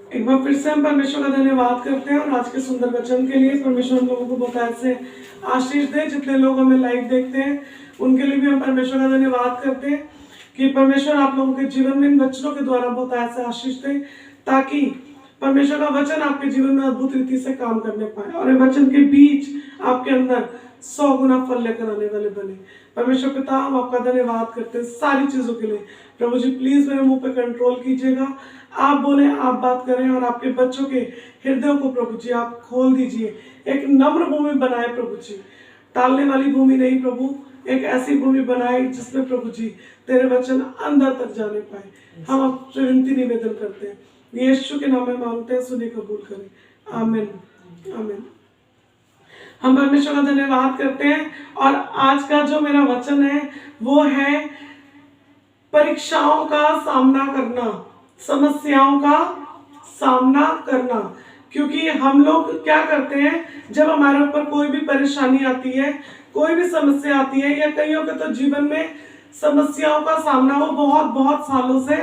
एक बार फिर से हम परमेश्वर का धन्यवाद करते हैं और आज के सुंदर वचन के लिए। परमेश्वर हम लोगों को बहुत ऐसे आशीष दे। जितने लोग हमें लाइव देखते हैं उनके लिए भी हम परमेश्वर का धन्यवाद करते हैं कि परमेश्वर आप लोगों के जीवन में इन वचनों के द्वारा बहुत ऐसे आशीष दे, ताकि परमेश्वर का वचन आपके जीवन में अद्भुत रीति से काम करने पाए और ये वचन के बीच आपके अंदर 100 गुना फल लेकर आने वाले बने। परमेश्वर पिता, हम आपका धन्यवाद करते हैं सारी चीजों के लिए। प्रभु जी प्लीज मेरे मुंह पे कंट्रोल कीजिएगा, आप बोले, आप बात करें और आपके बच्चों के हृदयों को प्रभु जी आप खोल दीजिए। एक नम्र भूमि बनाए प्रभु जी, टालने वाली भूमि नहीं प्रभु, एक ऐसी भूमि बनाए जिसमें प्रभु जी तेरे वचन अंदर तक जाने पाए। हम आपसे विनती निवेदन करते हैं, यीशु के नाम में मांगते हैं, सुने कबूल करें। आमीन आमीन। हम परमेश्वर का धन्यवाद करते हैं और आज का जो मेरा वचन है वो है परीक्षाओं का सामना करना, समस्याओं का सामना करना। क्योंकि हम लोग क्या करते हैं, जब हमारे ऊपर कोई भी परेशानी आती है, कोई भी समस्या आती है, या कईयों के तो जीवन में समस्याओं का सामना वो बहुत बहुत सालों से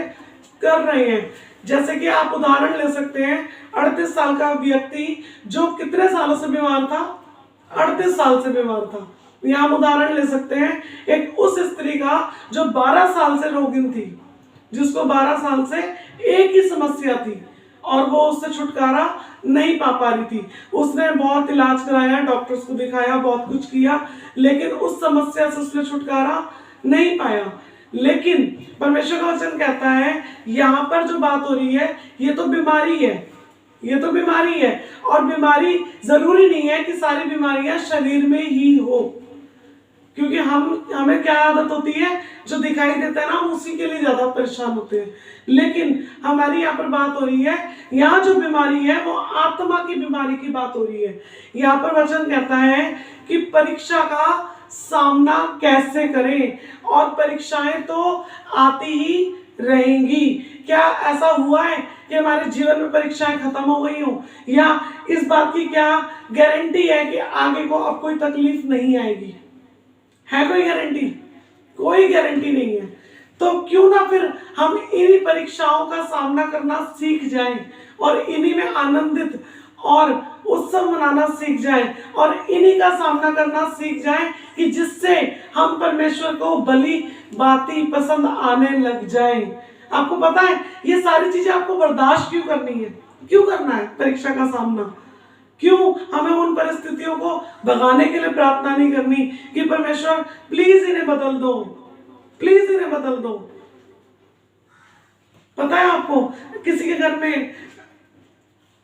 कर रहे हैं। जैसे कि आप उदाहरण ले सकते हैं, 38 साल का व्यक्ति जो कितने सालों से बीमार था, 38 साल से बीमार था। यहाँ हम उदाहरण ले सकते हैं एक उस स्त्री का जो 12 साल से रोगिन थी, जिसको 12 साल से एक ही समस्या थी और वो उससे छुटकारा नहीं पा रही थी। उसने बहुत इलाज कराया, डॉक्टर्स को दिखाया, बहुत कुछ किया, लेकिन उस समस्या से उसने छुटकारा नहीं पाया। लेकिन परमेश्वर का वचन कहता है यहाँ पर जो बात हो रही है ये तो बीमारी है, ये तो बीमारी है। और बीमारी जरूरी नहीं है कि सारी बीमारियां शरीर में ही हो, क्योंकि हमें क्या आदत होती है, जो दिखाई देता है ना उसी के लिए ज्यादा परेशान होते हैं। लेकिन हमारी यहाँ पर बात हो रही है, यहाँ जो बीमारी है वो आत्मा की बीमारी की बात हो रही है। यहाँ पर वचन कहता है कि परीक्षा का सामना कैसे करें, और परीक्षाएं तो आती ही रहेंगी। क्या ऐसा हुआ है कि हमारे जीवन में परीक्षाएं खत्म हो गई हो, या इस बात की क्या गारंटी है कि आगे को अब कोई तकलीफ नहीं आएगी? है कोई गारंटी? कोई गारंटी नहीं है। तो क्यों ना फिर हम इन्हीं परीक्षाओं का सामना करना सीख जाएं और इन्हीं में आनंदित और उत्सव मनाना सीख जाएं और इन्हीं का सामना करना सीख जाएं, कि जिससे हम परमेश्वर को भली बातें पसंद आने लग जाएं। आपको पता है ये सारी चीजें आपको बर्दाश्त क्यों करनी है, क्यों करना है परीक्षा का सामना? क्यों हमें उन परिस्थितियों को भगाने के लिए प्रार्थना नहीं करनी कि परमेश्वर प्लीज इन्हें बदल दो, प्लीज इन्हें बदल दो? पता है आपको, किसी के घर में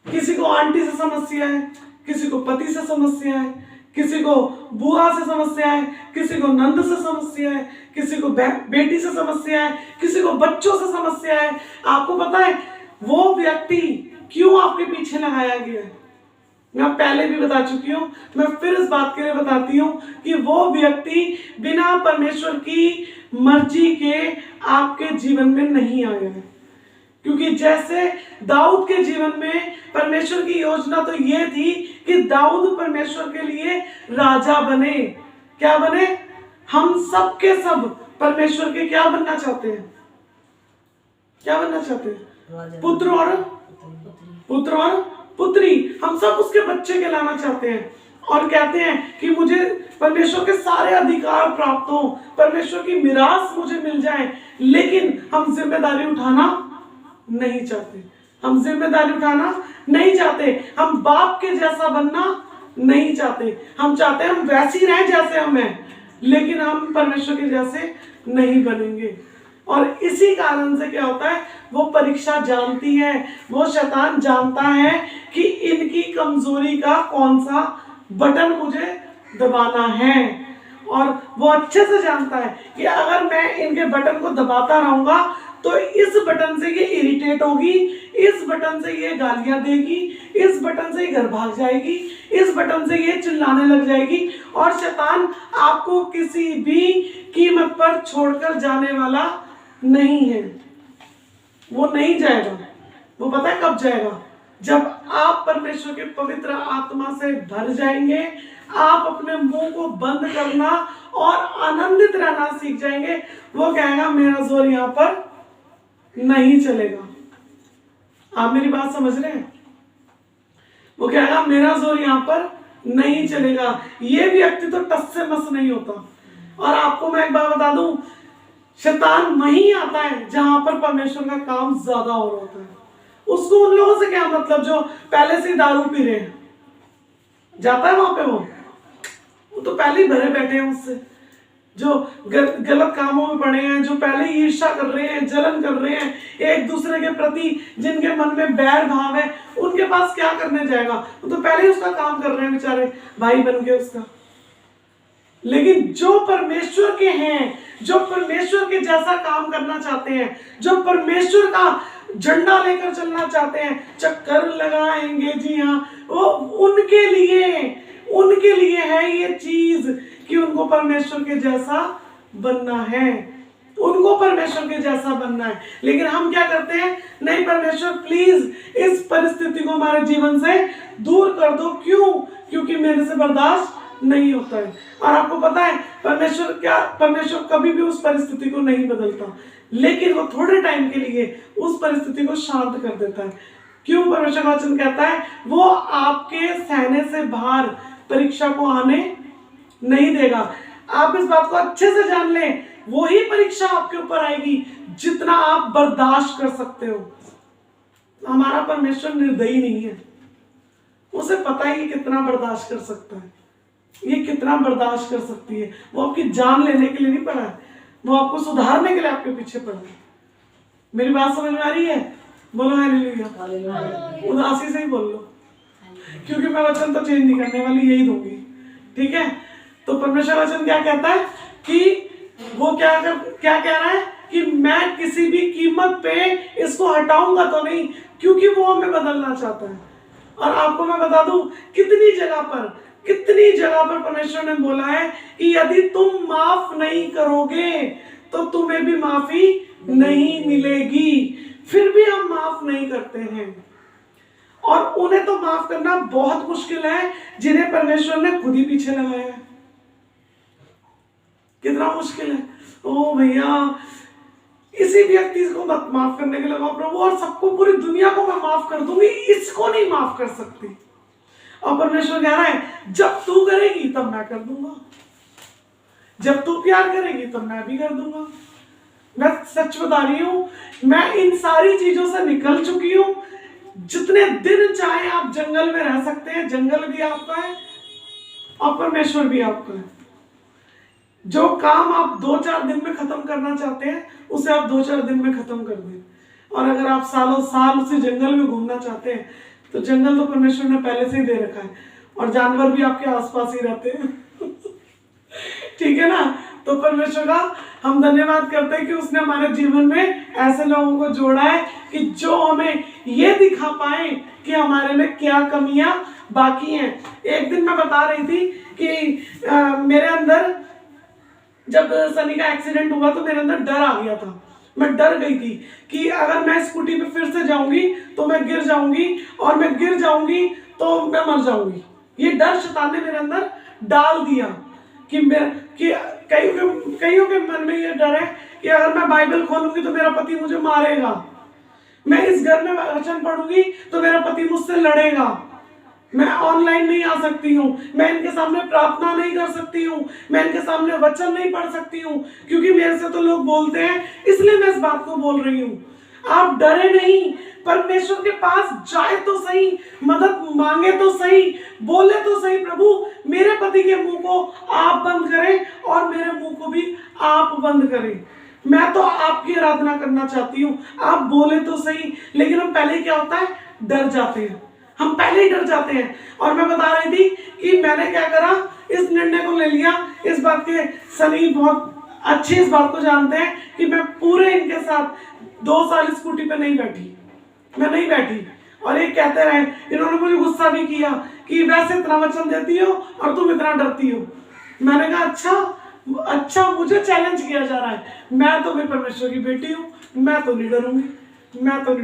किसी को आंटी से समस्या है, किसी को पति से समस्या है, किसी को बुआ से समस्या है, किसी को नंद से समस्या है, किसी को बेटी से समस्या है, किसी को बच्चों से समस्या है। आपको पता है वो व्यक्ति क्यों आपके पीछे लगाया गया है? मैं पहले भी बता चुकी हूँ, मैं फिर इस बात के लिए बताती हूँ कि वो व्यक्ति बिना परमेश्वर की मर्जी के आपके जीवन में नहीं आया है। क्योंकि जैसे दाऊद के जीवन में परमेश्वर की योजना तो ये थी कि दाऊद परमेश्वर के लिए राजा बने। क्या बने? हम सब के सब परमेश्वर के क्या बनना चाहते हैं? क्या बनना चाहते हैं? पुत्र और पुत्री। हम सब उसके बच्चे कहलाना चाहते हैं और कहते हैं कि मुझे परमेश्वर के सारे अधिकार प्राप्त हो, परमेश्वर की मिरास मुझे मिल जाए। लेकिन हम जिम्मेदारी उठाना नहीं चाहते, हम जिम्मेदारी उठाना नहीं चाहते, हम बाप के जैसा बनना नहीं चाहते। हम चाहते हैं हम वैसे ही रहें जैसे हम हैं, लेकिन हम परमेश्वर के जैसे नहीं बनेंगे। और इसी कारण से क्या होता है, वो परीक्षा जानती है, वो शैतान जानता है कि इनकी कमजोरी का कौन सा बटन मुझे दबाना है। और वो अच्छे से जानता है कि अगर मैं इनके बटन को दबाता रहूंगा तो इस बटन से ये इरिटेट होगी, इस बटन से ये गालियां देगी, इस बटन से ये घर भाग जाएगी, इस बटन से ये चिल्लाने लग जाएगी। और शैतान आपको किसी भी कीमत पर छोड़कर जाने वाला नहीं है। वो नहीं जाएगा। वो पता है कब जाएगा? जब आप परमेश्वर के पवित्र आत्मा से भर जाएंगे, आप अपने मुंह को बंद करना और आनंदित रहना सीख जाएंगे। वो कहेगा मेरा जोर यहाँ पर नहीं चलेगा। आप मेरी बात समझ रहे हैं? वो कहेगा मेरा जोर यहाँ पर नहीं चलेगा। ये व्यक्ति तो टस से मस नहीं होता। और आपको मैं एक बात बता दूं, शैतान वहीं आता है जहां पर परमेश्वर का काम ज्यादा हो रहा होता है। उसको उन लोगों से क्या मतलब जो पहले से दारू पी रहे हैं, जाता है वहां पे? वो तो पहले ही भरे बैठे हैं उससे, जो गलत कामों में पड़े हैं, जो पहले ही ईर्ष्या कर रहे हैं, जलन कर रहे हैं एक दूसरे के प्रति, जिनके मन में बैर भाव है, उनके पास क्या करने जाएगा? वो तो पहले ही उसका काम कर रहे हैं बेचारे, भाई बन के उसका। लेकिन जो परमेश्वर के हैं, जो परमेश्वर के जैसा काम करना चाहते हैं, जो परमेश्वर का झंडा लेकर चलना चाहते हैं, चक्कर लगाएंगे, जी हाँ, वो उनके लिए है ये चीज कि उनको परमेश्वर के जैसा बनना है, उनको परमेश्वर के जैसा बनना है। लेकिन हम क्या करते हैं? नहीं, परमेश्वर प्लीज इस परिस्थिति को हमारे जीवन से दूर कर दो। क्यों? क्योंकि मेरे से बर्दाश्त नहीं होता है। और आपको पता है परमेश्वर कभी भी उस परिस्थिति को नहीं बदलता, लेकिन वो थोड़े टाइम के लिए उस परिस्थिति को शांत कर देता है। क्यों? परमेश्वर का वचन कहता है वो आपके सहने से बाहर परीक्षा को आने नहीं देगा। आप इस बात को अच्छे से जान लें, वही परीक्षा आपके ऊपर आएगी जितना आप बर्दाश्त कर सकते हो। हमारा परमेश्वर निर्दयी नहीं है, उसे पता है कि कितना बर्दाश्त कर सकता है, ये कितना बर्दाश्त कर सकती है। वो आपकी जान लेने के लिए नहीं पड़ा है, वो आपको सुधारने के लिए आपके पीछे पड़ा है। मेरी बात समझ में आ रही है? बोलो हालेलुया। उदासी से ही बोल लो, क्योंकि मैं वचन तो चेंज नहीं करने वाली, यही दूंगी, ठीक है? तो परमेश्वर वचन क्या कहता है कि वो क्या कह रहा है कि मैं किसी भी कीमत पे इसको हटाऊंगा तो नहीं, क्योंकि वो हमें बदलना चाहता है। और आपको मैं बता दूं कितनी जगह पर परमेश्वर ने बोला है कि यदि तुम माफ नहीं करोगे तो तुम्हें भी माफी नहीं मिलेगी। फिर भी हम माफ नहीं करते हैं, और उन्हें तो माफ करना बहुत मुश्किल है जिन्हें परमेश्वर ने खुद ही पीछे लगाया है। कितना मुश्किल है। ओ भैया, इसी व्यक्ति को मत माफ करने के लिए प्रभु, और सबको, पूरी दुनिया को मैं माफ कर दूंगी, इसको नहीं माफ कर सकती। और परमेश्वर कह रहा है जब तू करेगी तब मैं कर दूंगा, जब तू प्यार करेगी तब मैं भी कर दूंगा। मैं सच बता रही हूं, मैं इन सारी चीजों से निकल चुकी हूं। जितने दिन चाहे आप जंगल में रह सकते हैं, जंगल भी आपका है और परमेश्वर भी आपका है। जो काम आप 2-4 दिन में खत्म करना चाहते हैं, उसे आप 2-4 दिन में खत्म कर दें। और अगर आप सालों साल उसी जंगल में घूमना चाहते हैं, तो जंगल तो परमेश्वर ने पहले से ही दे रखा है, और जानवर भी आपके आसपास ही रहते हैं ठीक है ना? तो परमेश्वर का हम धन्यवाद करते हैं कि उसने हमारे जीवन में ऐसे लोगों को जोड़ा है कि जो हमें ये दिखा पाए कि हमारे में क्या कमियां बाकी हैं। एक दिन मैं बता रही थी कि मेरे अंदर जब सनी का एक्सीडेंट हुआ तो मेरे अंदर डर आ गया था। मैं डर गई थी कि अगर मैं स्कूटी पे फिर से जाऊंगी तो मैं गिर जाऊंगी, और मैं गिर जाऊंगी तो मैं मर जाऊंगी। ये डर शैतान ने मेरे अंदर डाल दिया कि कईयों के मन में ये डर है कि अगर मैं बाइबल खोलूंगी तो मेरा पति मुझे मारेगा, मैं इस घर में वचन पढ़ूंगी तो मेरा पति मुझसे लड़ेगा, मैं ऑनलाइन नहीं आ सकती हूँ, मैं इनके सामने प्रार्थना नहीं कर सकती हूँ, मैं इनके सामने वचन नहीं पढ़ सकती हूँ, क्योंकि मेरे से तो लोग बोलते हैं, इसलिए मैं इस बात को बोल रही हूँ। आप डरे नहीं, परमेश्वर के पास जाए तो सही, मदद मांगे तो सही, बोले तो सही, प्रभु मेरे पति के मुंह को आप बंद करें और मेरे मुंह को भी आप बंद करें। मैं तो आपकी आराधना करना चाहती हूँ, आप बोले तो सही। लेकिन हम पहले क्या होता है, डर जाते हैं, हम पहले ही डर जाते हैं। और मैं बता रही थी कि मैंने क्या करा, इस निर्णय को ले लिया। इस बात के सनी बहुत अच्छी इस बात को जानते हैं कि मैं पूरे इनके साथ 2 साल स्कूटी पे नहीं बैठी, मैं नहीं बैठी। और ये कहते रहे, इन्होंने मुझे गुस्सा भी किया कि वैसे इतना वचन देती हो और तुम इतना डरती हो। मैंने कहा अच्छा मुझे चैलेंज किया जा रहा है, मैं तो भी परमेश्वर की बेटी हूँ, मैं तो नहीं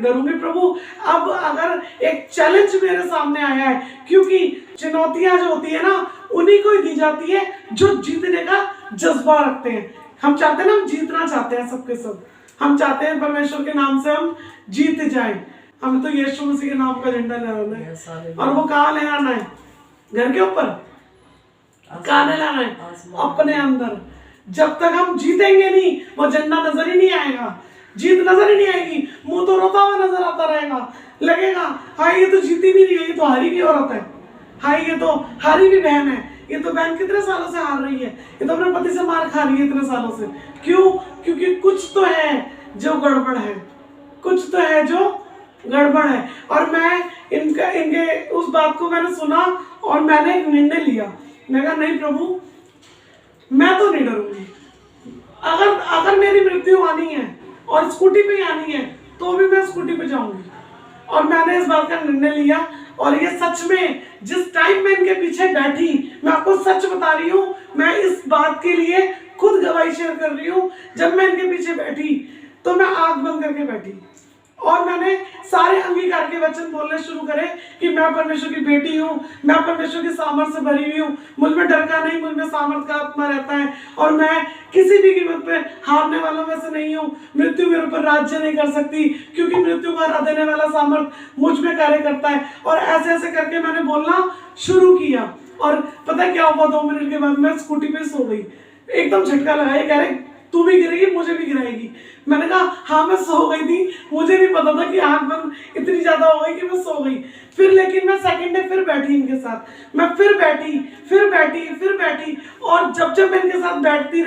डरूंगी प्रभु। अब अगर एक चैलेंज मेरे सामने आया है, क्योंकि चुनौतियां जो होती है ना, उन्हीं को ही दी जाती है जो जीतने का जज्बा रखते हैं। हम चाहते हैं ना, हम जीतना चाहते हैं सबके सब, हम चाहते हैं परमेश्वर के नाम से हम जीत जाएं। हमें तो यीशु मसीह के नाम का झंडा लहराना है। और वो कहाँ लहराना है? घर के ऊपर? कहाँ लहराना है? अपने अंदर। जब तक हम जीतेंगे नहीं, वो झंडा नजर ही नहीं आएगा, जीत नजर ही नहीं आएगी। मुंह तो रोता हुआ नजर आता रहेगा, लगेगा हाय ये तो जीती भी नहीं है, ये तो हारी भी औरत है, हाय ये तो हारी भी बहन है, ये तो बहन कितने सालों से हार रही है, ये तो अपने पति से मार खा रही है इतने सालों से। क्यों? क्योंकि कुछ तो है जो गड़बड़ है, कुछ तो है जो गड़बड़ है। और मैं इनके उस बात को मैंने सुना और मैंने एक निर्णय लिया। मैं कहा नहीं प्रभु, मैं तो नहीं डरूंगी। अगर मेरी मृत्यु आनी है और स्कूटी पे आनी है तो भी मैं स्कूटी पे जाऊंगी। और मैंने इस बात का निर्णय लिया। और ये सच में जिस टाइम में इनके पीछे बैठी, मैं आपको सच बता रही हूँ, मैं इस बात के लिए खुद गवाही शेयर कर रही हूँ। जब मैं इनके पीछे बैठी तो मैं आंख बंद करके बैठी और मैंने सारे अंगीकार के वचन बोलने शुरू करे कि मैं परमेश्वर की बेटी हूँ, मैं परमेश्वर की सामर्थ से भरी हुई हूँ, मुझ में डर का नहीं, मुझ में सामर्थ का आत्मा रहता है और मैं किसी भी कीमत पे हारने वालों में से नहीं हूँ। मृत्यु मेरे ऊपर राज्य नहीं कर सकती क्योंकि मृत्यु को हरा देने वाला सामर्थ मुझ में कार्य करता है। और ऐसे ऐसे करके मैंने बोलना शुरू किया। और पता है क्या हुआ? 2 मिनट के बाद मैं स्कूटी पे सो गई। एकदम झटका लगा, ये कह रहे तू भी गिरेगी, मुझे भी गिराएगी। मैंने कहा हाँ मैं सो गई थी, मुझे भी पता था कि आंख बंद इतनी ज्यादा हो गई कि मैं सो गई। फिर लेकिन मैं सेकंड डे फिर बैठी इनके साथ, मैं फिर बैठी और जब मैं इनके साथ बैठती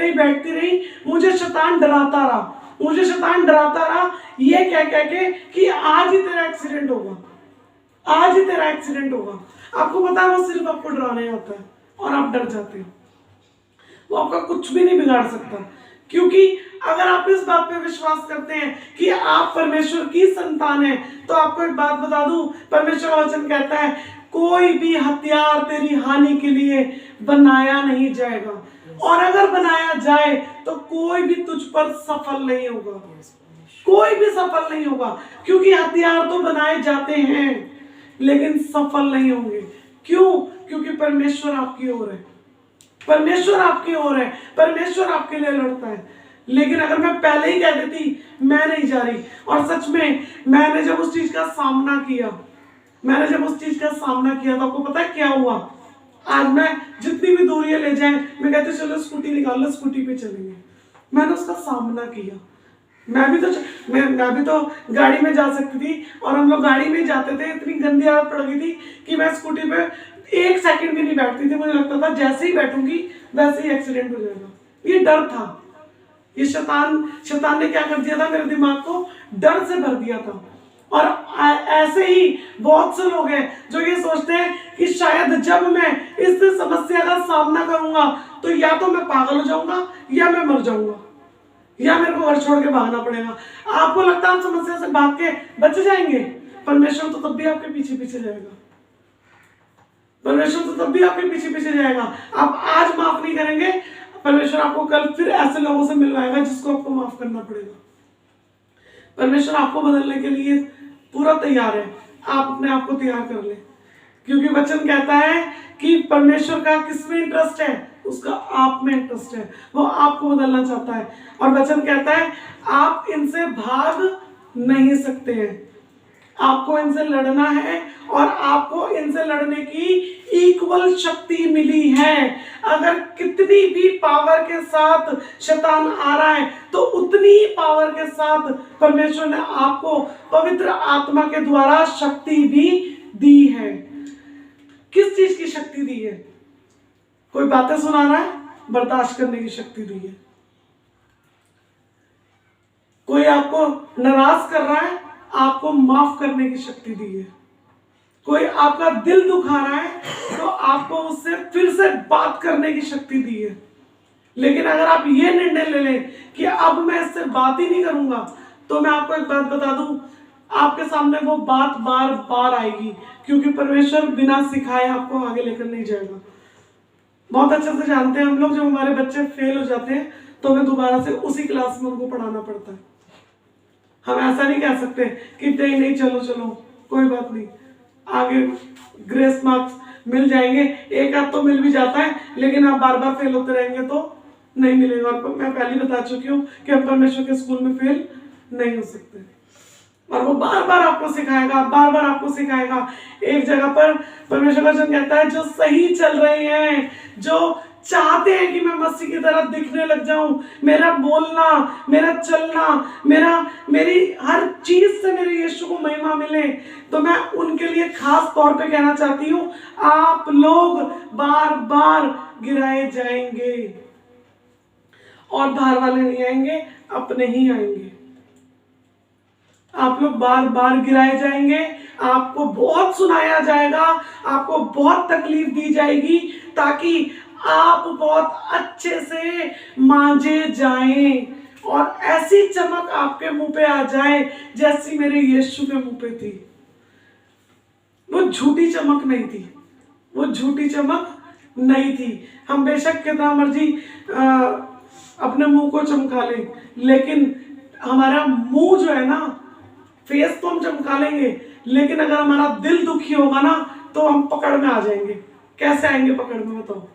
रही मुझे शैतान डराता रहा ये कह के कि आज ही तेरा एक्सीडेंट होगा, आज ही तेरा एक्सीडेंट होगा। आपको पता है वो सिर्फ आपको डराने आता है और आप डर जाते हो। वो आपका कुछ भी नहीं बिगाड़ सकता क्योंकि अगर आप इस बात पे विश्वास करते हैं कि आप परमेश्वर की संतान हैं तो आपको एक बात बता दूं, परमेश्वर का वचन कहता है कोई भी हथियार तेरी हानि के लिए बनाया नहीं जाएगा और अगर बनाया जाए तो कोई भी तुझ पर सफल नहीं होगा, कोई भी सफल नहीं होगा। क्योंकि हथियार तो बनाए जाते हैं लेकिन सफल नहीं होंगे। क्यों? क्योंकि परमेश्वर आपकी ओर है, परमेश्वर आपकी ओर है, परमेश्वर आपके लिए लड़ता है। लेकिन अगर मैं पहले ही कह देती मैं नहीं जा रही, और सच में मैंने जब उस चीज का सामना किया तो आपको पता है क्या हुआ? आज मैं जितनी भी दूरियां ले जाए मैं कहती चलो स्कूटी निकाल लो, स्कूटी पे चलेंगे। मैंने उसका सामना किया। मैं भी तो गाड़ी में जा सकती थी और हम लोग गाड़ी में जाते थे। इतनी गंदी आदत पड़ गई थी कि मैं स्कूटी पे 1 सेकंड भी नहीं बैठती थी। मुझे लगता था जैसे ही बैठूंगी वैसे ही एक्सीडेंट हो जाएगा। ये डर था, ये शैतान ने क्या कर दिया था, मेरे दिमाग को डर से भर दिया था। और ऐसे ही बहुत से लोग हैं जो ये सोचते हैं कि शायद जब मैं इस समस्या का सामना करूंगा तो या तो मैं पागल हो जाऊंगा या मैं मर जाऊंगा या मेरे को घर छोड़ के भागना पड़ेगा। आपको लगता है आप समस्या से भाग के बच जाएंगे? परमेश्वर तो तब भी आपके पीछे जाएगा, परमेश्वर तो तब भी आपके पीछे जाएगा। आप आज माफ नहीं करेंगे, परमेश्वर आपको कल फिर ऐसे लोगों से मिलवाएगा जिसको आपको माफ करना पड़ेगा। परमेश्वर आपको बदलने के लिए पूरा तैयार है। आप अपने आप को तैयार कर ले, क्योंकि वचन कहता है कि परमेश्वर का किसमें इंटरेस्ट है? उसका आप में इंटरेस्ट है, वो आपको बदलना चाहता है। और वचन कहता है आप इनसे भाग नहीं सकते हैं, आपको इनसे लड़ना है और आपको इनसे लड़ने की इक्वल शक्ति मिली है। अगर कितनी भी पावर के साथ शैतान आ रहा है तो उतनी ही पावर के साथ परमेश्वर ने आपको पवित्र आत्मा के द्वारा शक्ति भी दी है। किस चीज की शक्ति दी है? कोई बातें सुना रहा है, बर्दाश्त करने की शक्ति दी है। कोई आपको नाराज कर रहा है, आपको माफ करने की शक्ति दी है। कोई आपका दिल दुखा रहा है तो आपको उससे फिर से बात करने की शक्ति दी है। लेकिन अगर आप ये निर्णय ले लें कि अब मैं इससे बात ही नहीं करूंगा, तो मैं आपको एक बात बता दूं, आपके सामने वो बात बार बार आएगी, क्योंकि परमेश्वर बिना सिखाए आपको आगे लेकर नहीं जाएगा। बहुत अच्छे से जानते हैं हम लोग, जब हमारे बच्चे फेल हो जाते हैं तो हमें दोबारा से उसी क्लास में उनको पढ़ाना पड़ता है। हम ऐसा नहीं कह सकते कि नहीं चलो कोई बात नहीं, आगे ग्रेस मार्क्स मिल जाएंगे, एक आध तो मिल भी जाता है, लेकिन आप बार बार फेल होते रहेंगे तो नहीं मिलेगा। और मैं पहले बता चुकी हूँ कि हम परमेश्वर के स्कूल में फेल नहीं हो सकते। और वो बार बार आपको सिखाएगा, बार बार आपको सिखाएगा। एक जगह पर परमेश्वर का वचन कहता है, जो सही चल रहे हैं, जो चाहते हैं कि मैं मसीह की तरह दिखने लग जाऊं, मेरा बोलना, मेरा चलना, मेरी हर चीज से मेरे यीशु को महिमा मिले, तो मैं उनके लिए खास तौर पे कहना चाहती हूँ, आप लोग बार बार गिराए जाएंगे और बाहर वाले नहीं आएंगे, अपने ही आएंगे। आप लोग बार बार गिराए जाएंगे, आपको बहुत सुनाया जाएगा, आपको बहुत तकलीफ दी जाएगी, ताकि आप बहुत अच्छे से मांजे जाएं और ऐसी चमक आपके मुंह पे आ जाए जैसी मेरे यीशु के मुंह पे थी। वो झूठी चमक नहीं थी, वो झूठी चमक नहीं थी। हम बेशक कितना मर्जी अपने मुंह को चमका लें, लेकिन हमारा मुंह जो है ना, फेस तो हम चमका लेंगे, लेकिन अगर हमारा दिल दुखी होगा ना, तो हम पकड़ में आ जाएंगे। कैसे आएंगे पकड़ में, बताओ?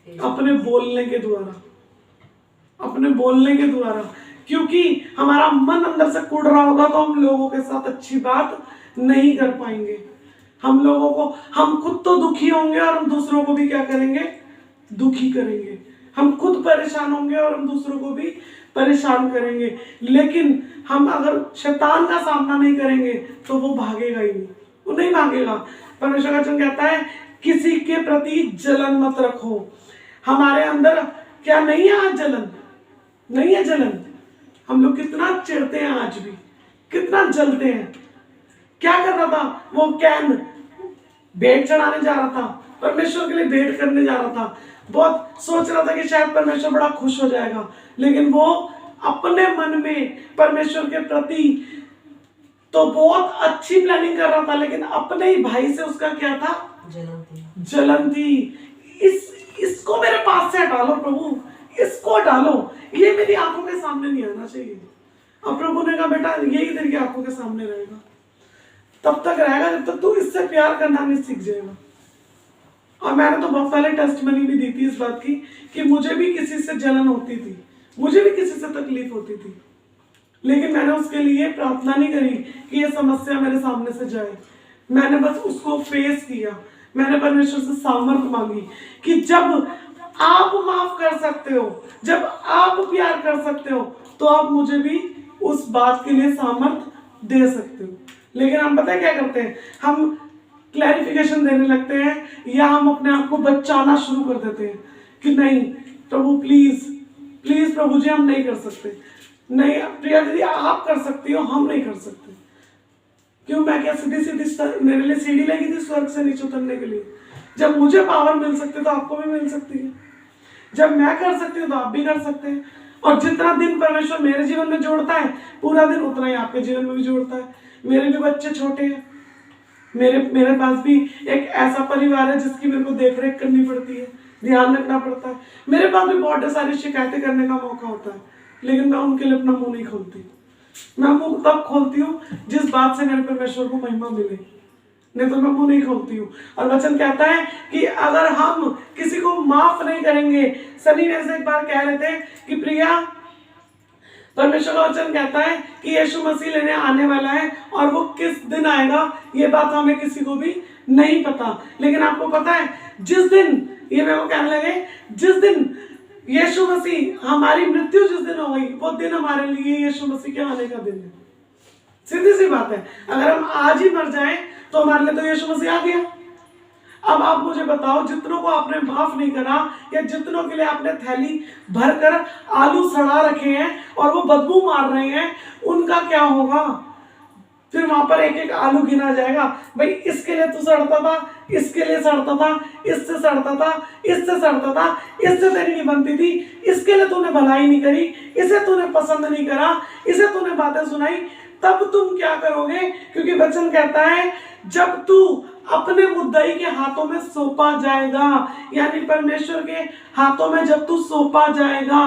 अपने बोलने के द्वारा, अपने बोलने के द्वारा। क्योंकि हमारा मन अंदर से कुड़ रहा होगा, तो हम लोगों के साथ अच्छी बात नहीं कर पाएंगे। हम खुद तो दुखी होंगे और हम दूसरों को भी क्या करेंगे? दुखी करेंगे। हम खुद परेशान होंगे और हम दूसरों को भी परेशान करेंगे। लेकिन हम अगर शैतान का सामना नहीं करेंगे तो वो भागेगा ही नहीं, वो नहीं भागेगा। परमेश्वर का वचन कहता है, किसी के प्रति जलन मत रखो। हमारे अंदर क्या नहीं है आज? जलन नहीं है। जलन, हम लोग कितना चिढ़ते हैं, आज भी कितना जलते हैं। क्या कर रहा था वो? कैन भेंट चढ़ाने जा रहा था, परमेश्वर के लिए भेंट करने जा रहा था। बहुत सोच रहा था कि शायद परमेश्वर बड़ा खुश हो जाएगा, लेकिन वो अपने मन में परमेश्वर के प्रति तो बहुत अच्छी प्लानिंग कर रहा था, लेकिन अपने ही भाई से उसका क्या था? जलन थी। इसको मेरे पास से हटा लो प्रभु, इसको हटा लो, ये मेरी आंखों के सामने नहीं आना चाहिए। अब प्रभु ने कहा, बेटा यही तेरी आंखों के सामने रहेगा, तब तक रहेगा जब तक तू इससे प्यार करना नहीं सीख जाएगा। और मैंने तो बहुत पहले टेस्टमनी भी दी थी इस बात की कि मुझे भी किसी से जलन होती थी, मुझे भी किसी से तकलीफ होती थी, लेकिन मैंने उसके लिए प्रार्थना नहीं करी कि ये समस्या मेरे सामने से जाए। मैंने बस उसको फेस किया। मैंने परमेश्वर से सामर्थ मांगी कि जब आप माफ कर सकते हो, जब आप प्यार कर सकते हो, तो आप मुझे भी उस बात के लिए सामर्थ दे सकते हो। लेकिन हम पता है क्या करते हैं? हम क्लैरिफिकेशन देने लगते हैं, या हम अपने आप को बचाना शुरू कर देते हैं कि नहीं प्रभु प्लीज प्लीज प्रभु जी हम नहीं कर सकते, नहीं प्रिया दीदी आप कर सकती हो, हम नहीं कर सकते। क्यों? मैं क्या सीधी सीधी मेरे लिए सीढ़ी लगी थी स्वर्ग से नीचे उतरने के लिए? जब मुझे पावर मिल सकती तो आपको भी मिल सकती है। जब मैं कर सकती हूँ तो आप भी कर सकते हैं। और जितना दिन परमेश्वर मेरे जीवन में जोड़ता है, पूरा दिन उतना ही आपके जीवन में भी जोड़ता है। मेरे भी बच्चे छोटे हैं, मेरे पास भी एक ऐसा परिवार है जिसकी मेरे को देखरेख करनी पड़ती है, ध्यान रखना पड़ता है। मेरे पास भी बहुत सारी शिकायतें करने का मौका होता है, लेकिन मैं उनके लिए अपना मुंह नहीं खोलती। मैं मुंह तब खोलती हूँ जिस बात से मेरे परमेश्वर को महिमा मिले, नहीं तो मैं मुंह नहीं खोलती हूँ। और वचन कहता है कि अगर हम किसी को माफ नहीं करेंगे, सनी ने से एक बार कह रहे थे कि प्रिया, परमेश्वर का वचन कहता है कि यीशु मसीह लेने आने वाला है और वो किस दिन आएगा ये बात हमें किसी को भी नहीं पता। लेकिन आपको पता है जिस दिन, ये मेरे को कहने लगे, जिस दिन यीशु मसीह, हमारी मृत्यु जिस दिन हो गई, वो दिन हमारे लिए यीशु मसीह के आने का दिन है। सीधी सी बात है, अगर हम आज ही मर जाएं तो हमारे लिए तो यीशु मसीह आ गया। अब आप मुझे बताओ, जितनों को आपने माफ नहीं करा, या जितनों के लिए आपने थैली भरकर आलू सड़ा रखे हैं और वो बदबू मार रहे हैं, उनका क्या होगा? फिर वहां पर एक एक आलू गिना जाएगा, भाई इसके लिए तू सड़ता था, इसके लिए सड़ता था, इससे सड़ता था, इससे सड़ता था, इससे तेरी नहीं बनती थी, इसके लिए तूने भलाई नहीं करी, इसे तूने पसंद नहीं करा, इसे तूने बातें सुनाई, तब तुम क्या करोगे? क्योंकि वचन कहता है जब तू अपने मुद्दई के हाथों में सौंपा जाएगा, यानी परमेश्वर के हाथों में जब तू सौंपा जाएगा,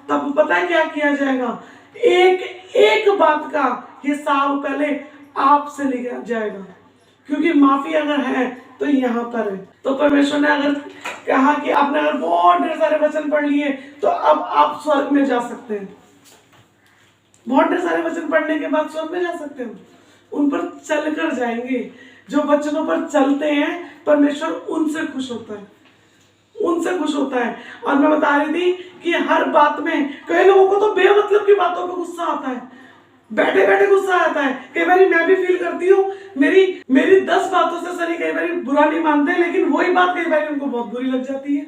तब पता है क्या किया जाएगा? एक एक बात का हिसाब पहले आपसे लिया जाएगा। क्योंकि माफी अगर है तो यहाँ पर है। तो परमेश्वर ने अगर कहा कि आपने अगर बहुत ढेर सारे वचन पढ़ लिए तो अब आप स्वर्ग में जा सकते हैं, बहुत ढेर सारे वचन पढ़ने के बाद स्वर्ग में जा सकते हैं, उन पर चलकर जाएंगे। जो वचनों पर चलते हैं परमेश्वर उनसे खुश होता है, उनसे खुश होता है। और मैं बता रही थी कि हर बात में, कई लोगों को तो बेमतलब की बातों पर गुस्सा आता है, बैठे बैठे गुस्सा आता है। कई बार मैं भी फील करती हूँ, मेरी 10 बातों से सनी कई बार बुरा नहीं मानते, लेकिन वही बात कई बार उनको बहुत बुरी लग जाती है।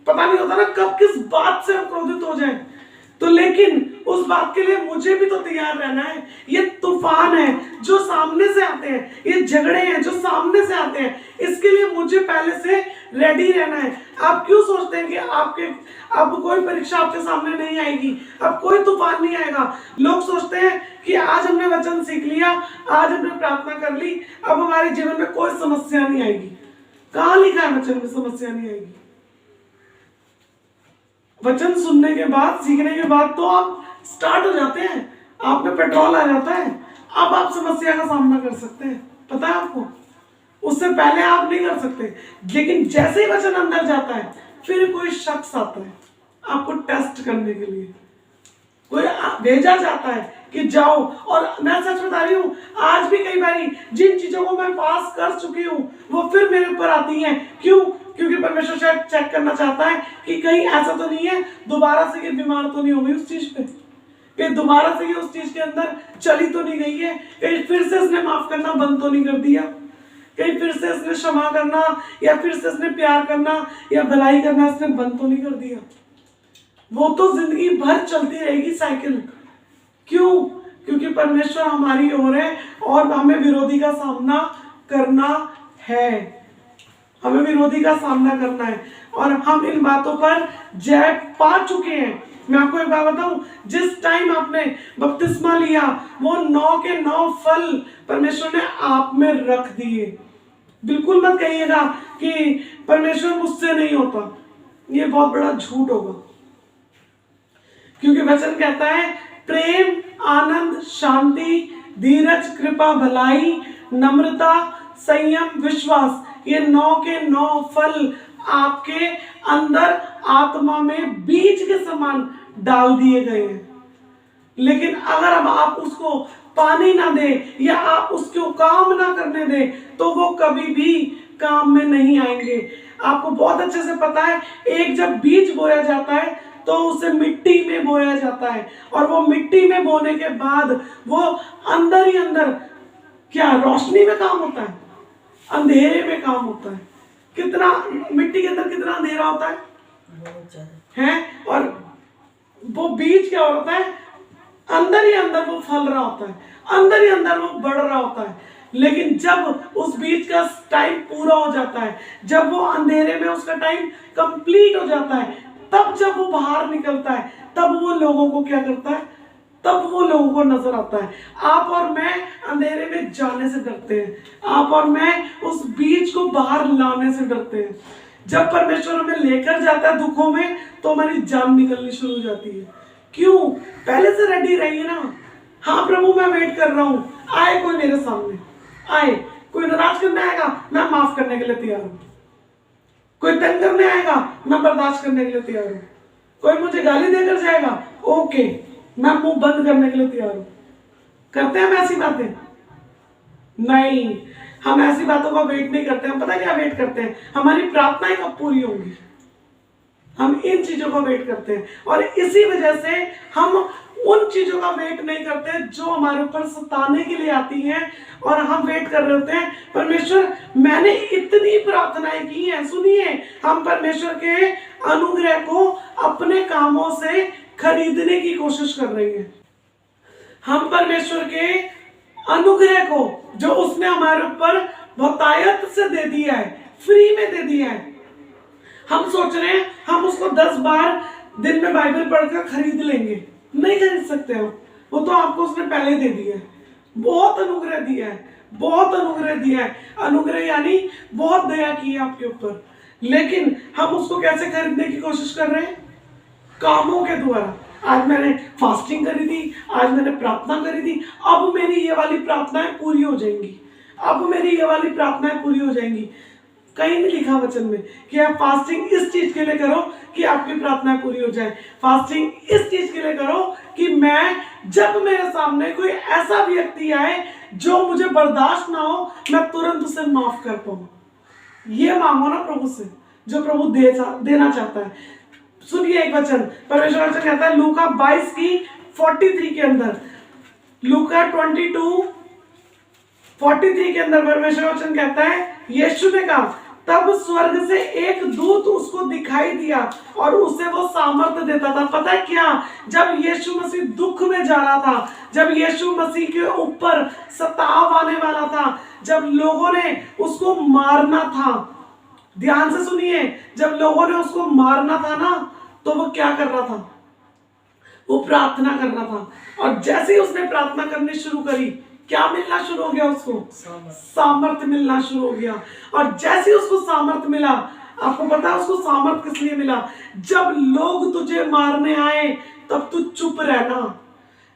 पता नहीं होता ना कब किस बात से हम क्रोधित हो जाए। तो लेकिन उस बात के लिए मुझे भी तो तैयार रहना है। ये तूफान है जो सामने से आते हैं, ये झगड़े हैं जो सामने से आते हैं, इसके लिए मुझे पहले से रेडी रहना है। आप क्यों सोचते हैं कि अब कोई परीक्षा आपके सामने नहीं आएगी, अब कोई तूफान नहीं आएगा? लोग सोचते हैं कि आज हमने वचन सीख लिया, आज हमने प्रार्थना कर ली, अब हमारे जीवन में कोई समस्या नहीं आएगी। कहाँ लिखा है वचन में समस्या नहीं आएगी? वचन सुनने के बाद, सीखने के बाद तो आप स्टार्ट हो जाते हैं, आप में पेट्रोल आ जाता है, अब आप समस्या का सामना कर सकते हैं। पता है आपको, उससे पहले आप नहीं कर सकते। लेकिन जैसे ही वचन अंदर जाता है, फिर कोई शख्स आता है आपको टेस्ट करने के लिए, कोई भेजा जाता है कि जाओ। और मैं सच बता रही हूँ, आज भी कई बार जिन चीजों को मैं पास कर चुकी हूँ वो फिर मेरे ऊपर आती हैं। क्यों? क्योंकि परमेश्वर शायद चेक करना चाहता है कि कहीं ऐसा तो नहीं है दोबारा से ये बीमार तो नहीं हो गई उस चीज पे, कहीं दोबारा से ये उस चीज के अंदर चली तो नहीं गई है, कहीं फिर से इसने माफ करना बंद तो नहीं कर दिया, कहीं फिर से इसने क्षमा करना या फिर से इसने प्यार करना या भलाई करना इसने बंद तो नहीं कर दिया। वो तो जिंदगी भर चलती रहेगी साइकिल। क्यों? क्योंकि परमेश्वर हमारी ओर है और हमें विरोधी का सामना करना है, हमें विरोधी का सामना करना है। और हम इन बातों पर जय पा चुके हैं। मैं आपको एक बात बताऊं, जिस टाइम आपने बपतिस्मा लिया वो 9 के 9 फल परमेश्वर ने आप में रख दिए। बिल्कुल मत कहिएगा कि परमेश्वर मुझसे नहीं होता, ये बहुत बड़ा झूठ होगा। क्योंकि वचन कहता है प्रेम, आनंद, शांति, धीरज, कृपा, भलाई, नम्रता, संयम, विश्वास, ये 9 के 9 फल आपके अंदर आत्मा में बीज के समान डाल दिए गए हैं। लेकिन अगर अब आप उसको पानी ना दे या आप उसको काम ना करने दे तो वो कभी भी काम में नहीं आएंगे। आपको बहुत अच्छे से पता है, एक जब बीज बोया जाता है तो उसे मिट्टी में बोया जाता है, और वो मिट्टी में बोने के बाद वो अंदर ही अंदर क्या रोशनी में काम होता है, अंधेरे में काम होता है। कितना मिट्टी के अंदर कितना अंधेरा होता है, बहुत ज्यादा है। और वो बीज क्या होता है, अंदर ही अंदर वो फल रहा होता है, अंदर ही अंदर वो बढ़ रहा होता है। लेकिन जब उस बीज का टाइम पूरा हो जाता है, जब वो अंधेरे में उसका टाइम कंप्लीट हो जाता है, तब जब वो बाहर निकलता है, तब वो लोगों को क्या करता है, तब वो लोगों को नजर आता है। आप और मैं अंधेरे में जाने से डरते हैं, आप और मैं उस बीज को बाहर लाने से डरते हैं। जब परमेश्वर हमें लेकर जाता है दुखों में तो हमारी जान निकलनी शुरू हो जाती है। क्यों? पहले से रेडी रहिए ना। हाँ प्रभु मैं वेट कर रहा हूँ, आए कोई मेरे सामने, आए कोई नाराज करने आएगा मैं माफ करने के लिए तैयार हूँ, कोई तंग करने आएगा मैं बर्दाश्त करने के लिए तैयार हूँ, कोई मुझे गाली देकर जाएगा ओके मैं मुंह बंद करने के लिए तैयार हूँ। करते हैं हम ऐसी बातें? नहीं, हम ऐसी बातों का वेट नहीं करते। हम पता क्या वेट करते हैं, हमारी प्रार्थनाएं कब पूरी होंगी, हम इन चीजों का वेट करते हैं। और इसी वजह से हम उन चीजों का वेट नहीं करते जो हमारे ऊपर सताने के लिए आती हैं, और हम वेट कर रहे होते हैं परमेश्वर मैंने इतनी प्रार्थनाएं की हैं। सुनिए, हम परमेश्वर के अनुग्रह को अपने कामों से खरीदने की कोशिश कर रहे हैं। हम परमेश्वर के अनुग्रह को जो उसने हमारे ऊपर बहुतायत से दे दिया है, फ्री में दे दिया है, हम सोच रहे हैं हम उसको 10 बार दिन में बाइबल पढ़कर खरीद लेंगे। नहीं खरीद सकते हो, वो तो आपको उसने पहले दे दिया है। बहुत अनुग्रह दिया है, बहुत अनुग्रह दिया है। अनुग्रह यानी बहुत दया की है आपके ऊपर। लेकिन हम उसको कैसे खरीदने की कोशिश कर रहे हैं? कामों के द्वारा। आज मैंने फास्टिंग करी थी, आज मैंने प्रार्थना करी थी, अब मेरी ये वाली प्रार्थनाएं पूरी हो जाएंगी, अब मेरी ये वाली प्रार्थनाएं पूरी हो जाएंगी। कहीं नहीं लिखा वचन में कि आप फास्टिंग इस चीज के लिए करो कि आपकी प्रार्थना पूरी हो जाए, फास्टिंग इस चीज के लिए करो कि मैं जब मेरे सामने कोई ऐसा व्यक्ति आए जो मुझे बर्दाश्त ना हो, मैं तुरंत उसे माफ कर पाऊं। ये मांगो ना प्रभु से, जो प्रभु देना चाहता है। सुनिए एक वचन, परमेश्वर वचन कहता है लूका 22 की 43 के अंदर, लूका 22:43 के अंदर परमेश्वर वचन कहता है, यीशु ने कहा तब स्वर्ग से एक दूत उसको दिखाई दिया और उसे वो सामर्थ्य देता था। पता है क्या, जब यीशु मसीह दुख में जा रहा था, जब यीशु मसीह के ऊपर सताव आने वाला था, जब लोगों ने उसको मारना था, ध्यान से सुनिए, जब लोगों ने उसको मारना था ना, तो वो क्या कर रहा था, वो प्रार्थना कर रहा था। और जैसे ही उसने प्रार्थना करनी शुरू करी, क्या मिलना शुरू हो गया, उसको सामर्थ्य मिलना शुरू हो गया। और जैसे ही उसको सामर्थ्य मिला, आपको पता है उसको सामर्थ्य किस लिए मिला, जब लोग तुझे मारने आए तब तू चुप रहना,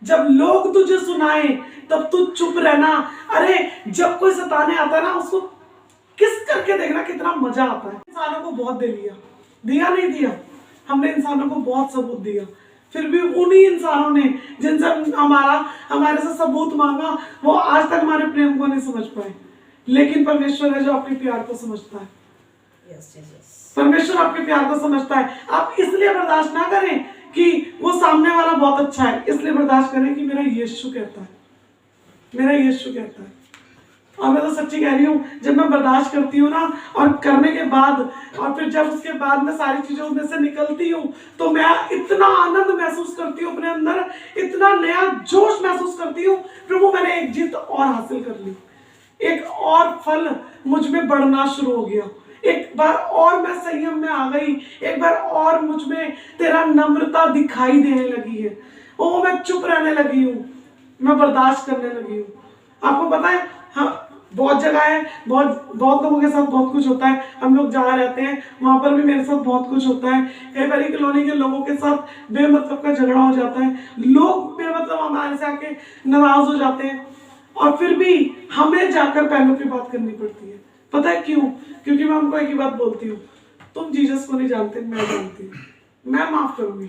जब लोग तुझे सुनाए तब तू चुप रहना। अरे जब कोई सताने आता है ना, उसको किस करके देखना कितना मजा आता है। इंसानों को बहुत दे दिया नहीं दिया, हमने इंसानों को बहुत सबूत दिया, फिर भी उन्हीं इंसानों ने जिनसे हमारे से सबूत मांगा, वो आज तक हमारे प्रेम को नहीं समझ पाए। लेकिन परमेश्वर है जो अपने प्यार को समझता है। परमेश्वर आपके प्यार को समझता है। आप इसलिए बर्दाश्त ना करें कि वो सामने वाला बहुत अच्छा है, इसलिए बर्दाश्त करें कि मेरा यीशु कहता है, मेरा यीशु कहता है। और मैं तो सच्ची कह रही हूँ, जब मैं बर्दाश्त करती हूँ ना, और करने के बाद, और फिर जब उसके बाद मैं सारी चीजों में से निकलती हूँ, तो मैं इतना आनंद महसूस करती हूँ अपने अंदर, इतना नया जोश महसूस करती हूँ, प्रभु मैंने एक जीत और हासिल कर ली, एक और फल मुझ में बढ़ना शुरू हो गया, एक बार और मैं संयम में आ गई, एक बार और मुझ में तेरा नम्रता दिखाई देने लगी है। ओ मैं चुप रहने लगी हूँ, मैं बर्दाश्त करने लगी हूँ। आपको पता है, हाँ, बहुत जगह है, बहुत लोगों के साथ बहुत कुछ होता है, हम लोग जहाँ रहते हैं वहाँ पर भी मेरे साथ बहुत कुछ होता है। कई बार कॉलोनी के लोगों के साथ बेमतलब का झगड़ा हो जाता है, लोग बेमतलब हमारे से आके नाराज हो जाते हैं, और फिर भी हमें जाकर पहलों की बात करनी पड़ती है। पता है क्यों? क्योंकि मैं उनको एक ही बात बोलती हूँ, तुम जीसस को नहीं जानते, मैं जानती हूँ, मैं माफ करूंगी।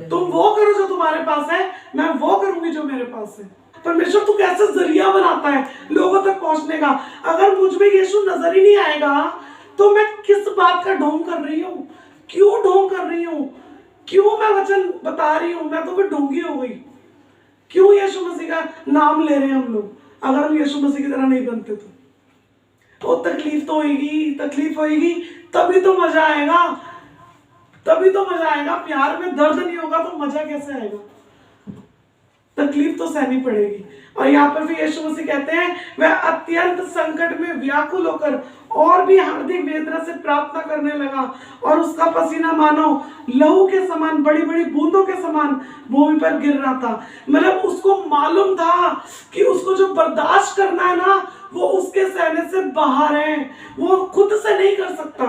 तुम वो करो जो तुम्हारे पास है, मैं वो करूंगी जो मेरे पास है। परमेश्वर तू कैसे जरिया बनाता है लोगों तक पहुंचने का। अगर मुझ में यीशु नजर ही नहीं आएगा, तो मैं किस बात का ढोंग कर रही हूँ, क्यों ढोंग कर रही हूँ, क्यों मैं वचन बता रही हूँ, मैं तो फिर ढोंगी हो गई। क्यों यीशु मसीह का नाम ले रहे हैं हम लोग? अगर हम यीशु मसीह की तरह नहीं बनते तो तकलीफ तो होगी, तकलीफ होगी, तभी तो मजा आएगा, तभी तो मजा आएगा। प्यार में दर्द नहीं होगा तो मजा कैसे आएगा? तकलीफ तो सहनी पड़ेगी। और यहाँ पर भी यीशु मसीह कहते हैं, वह अत्यंत संकट में व्याकुल होकर और भी हार्दिक वेदना से प्रार्थना करने लगा, और उसका पसीना मानो लहू के समान, बड़ी बड़ी बूंदों के समान भूमि पर गिर रहा था। मतलब उसको मालूम था कि उसको जो बर्दाश्त करना है ना, वो उसके सहने से बाहर है, वो खुद से नहीं कर सकता।